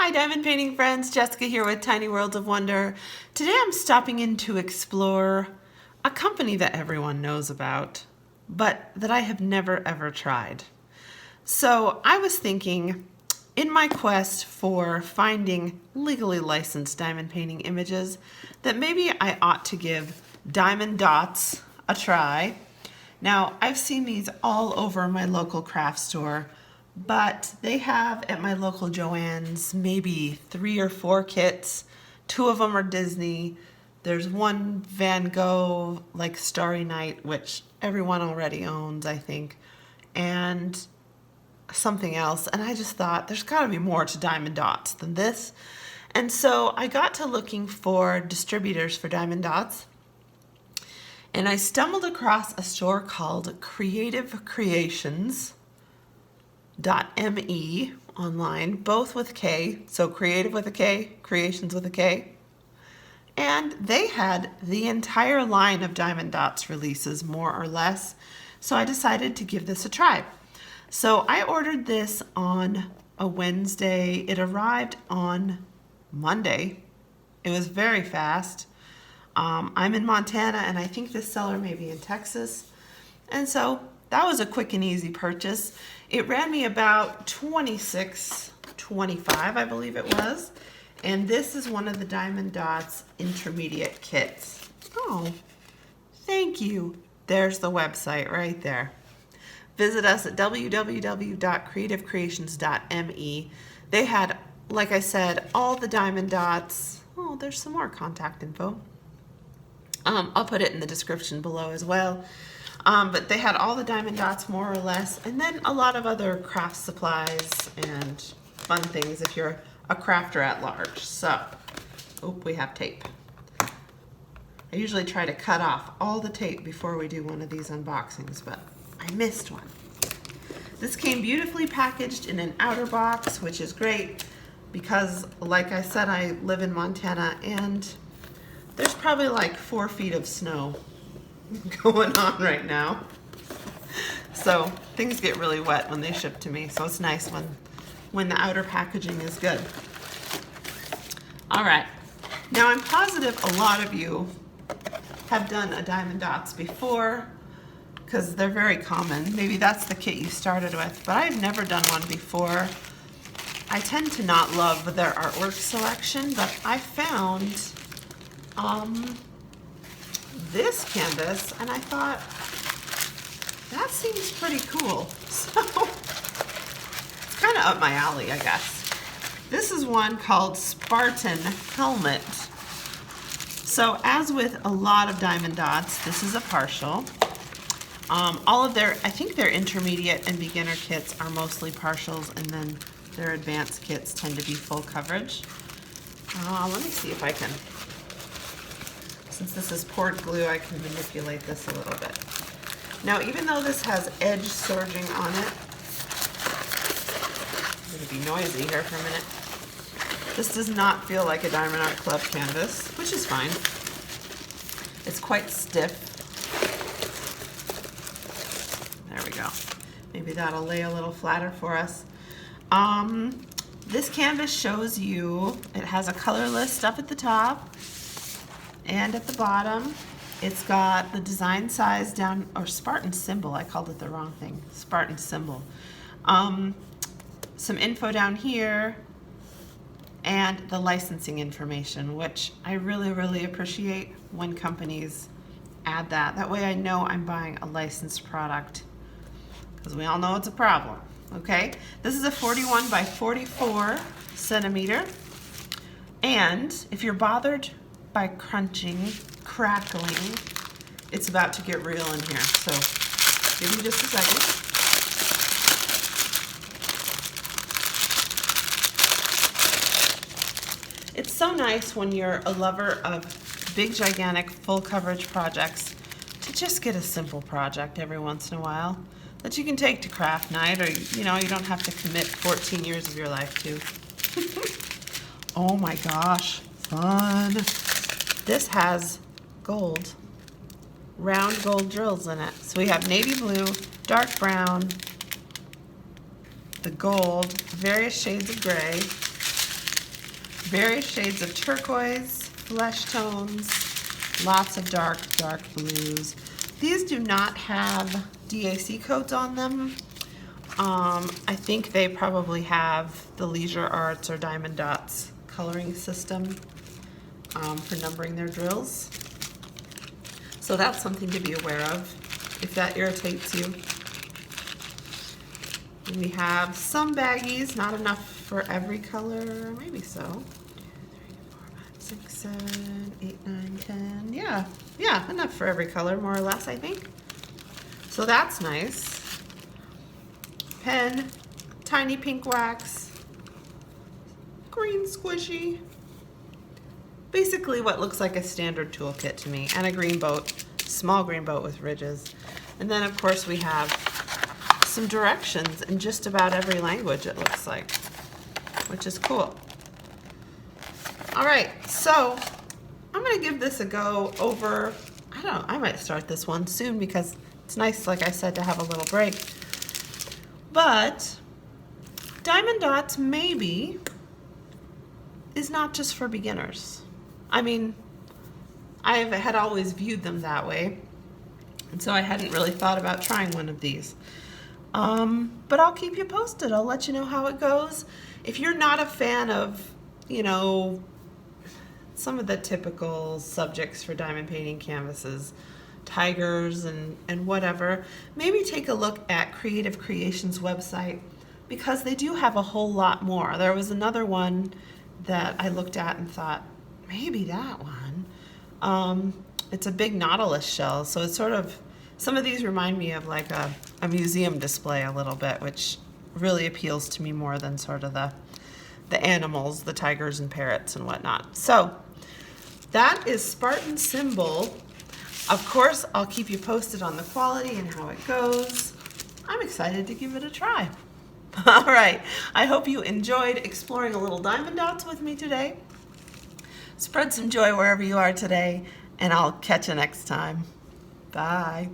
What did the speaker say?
Hi diamond painting friends, Jessica here with Tiny Worlds of Wonder. Today I'm stopping in to explore a company that everyone knows about, but that I have never ever tried. So I was thinking, in my quest for finding legally licensed diamond painting images, that maybe I ought to give Diamond Dotz a try. Now, I've seen these all over my local craft store, but they have at my local Joann's maybe 3 or 4 kits. 2 of them are Disney. There's one Van Gogh, like Starry Night, which everyone already owns, I think, and something else. And I just thought there's got to be more to Diamond Dotz than this. And so I got to looking for distributors for Diamond Dotz. And I stumbled across a store called Creative Creations. .me online, both with K, so creative with a K, creations with a K. And they had the entire line of Diamond Dotz releases, more or less, so I decided to give this a try. So I ordered this on a Wednesday. It arrived on Monday. It was very fast. I'm in Montana, and I think this seller may be in Texas, and so that was a quick and easy purchase. It ran me about $26.25, I believe it was. And this is one of the Diamond Dotz intermediate kits. Oh, thank you. There's the website right there. Visit us at www.creativecreations.me. They had, like I said, all the Diamond Dotz. Oh, there's some more contact info. I'll put it in the description below as well. But they had all the Diamond Dotz more or less, and then a lot of other craft supplies and fun things if you're a crafter at large. So, we have tape. I usually try to cut off all the tape before we do one of these unboxings, but I missed one. This came beautifully packaged in an outer box, which is great because, like I said, I live in Montana and there's probably like 4 feet of snow going on right now. So things get really wet when they ship to me, so it's nice when the outer packaging is good. All right, now I'm positive a lot of you have done a Diamond Dotz before because they're very common. Maybe that's the kit you started with, but I've never done one before. I tend to not love their artwork selection, but I found this canvas, and I thought, that seems pretty cool. So, it's kind of up my alley, I guess. This is one called Spartan Helmet. So, as with a lot of Diamond Dotz, this is a partial. All of their, I think their intermediate and beginner kits are mostly partials, and then their advanced kits tend to be full coverage. Let me see if I can. Since this is poured glue, I can manipulate this a little bit. Now, even though this has edge serging on it, I'm going to be noisy here for a minute. This does not feel like a Diamond Art Club canvas, which is fine. It's quite stiff. There we go. Maybe that'll lay a little flatter for us. This canvas shows you, it has a color list up at the top. And at the bottom, it's got the design size down, or Spartan Symbol, I called it the wrong thing, Spartan Symbol. Some info down here, and the licensing information, which I really, really appreciate when companies add that. That way I know I'm buying a licensed product, because we all know it's a problem, okay? This is a 41 by 44 centimeter, and if you're bothered by crunching, crackling, it's about to get real in here. So give me just a second. It's so nice when you're a lover of big, gigantic, full coverage projects to just get a simple project every once in a while that you can take to craft night, or you don't have to commit 14 years of your life to. Oh my gosh, fun. This has gold, round gold drills in it. So we have navy blue, dark brown, the gold, various shades of gray, Various shades of turquoise, flesh tones, lots of dark blues. These do not have DAC codes on them. I think they probably have the Leisure Arts or Diamond Dotz coloring system for numbering their drills. So that's something to be aware of if that irritates you. And we have some baggies, not enough for every color, maybe so. 2, 3, 4, 5, 6, 7, 8, 9, 10. Yeah, enough for every color, more or less, I think. So that's nice. Pen, tiny pink wax, green squishy. Basically what looks like a standard toolkit to me, and a green boat, small green boat with ridges. And then of course we have some directions in just about every language, it looks like, which is cool. All right, so I'm gonna give this a go over, I don't know, I might start this one soon because it's nice, like I said, to have a little break. But Diamond Dotz maybe is not just for beginners. I mean, I had always viewed them that way, and so I hadn't really thought about trying one of these. But I'll keep you posted. I'll let you know how it goes. If you're not a fan of, you know, some of the typical subjects for diamond painting canvases, tigers and whatever, maybe take a look at Creative Creations website because they do have a whole lot more. There was another one that I looked at and thought, maybe that one. It's a big Nautilus shell, so it's sort of, some of these remind me of like a museum display a little bit, which really appeals to me more than sort of the animals, the tigers and parrots and whatnot. So that is Spartan Symbol. Of course, I'll keep you posted on the quality and how it goes. I'm excited to give it a try. All right, I hope you enjoyed exploring a little Diamond Dotz with me today. Spread some joy wherever you are today, and I'll catch you next time. Bye.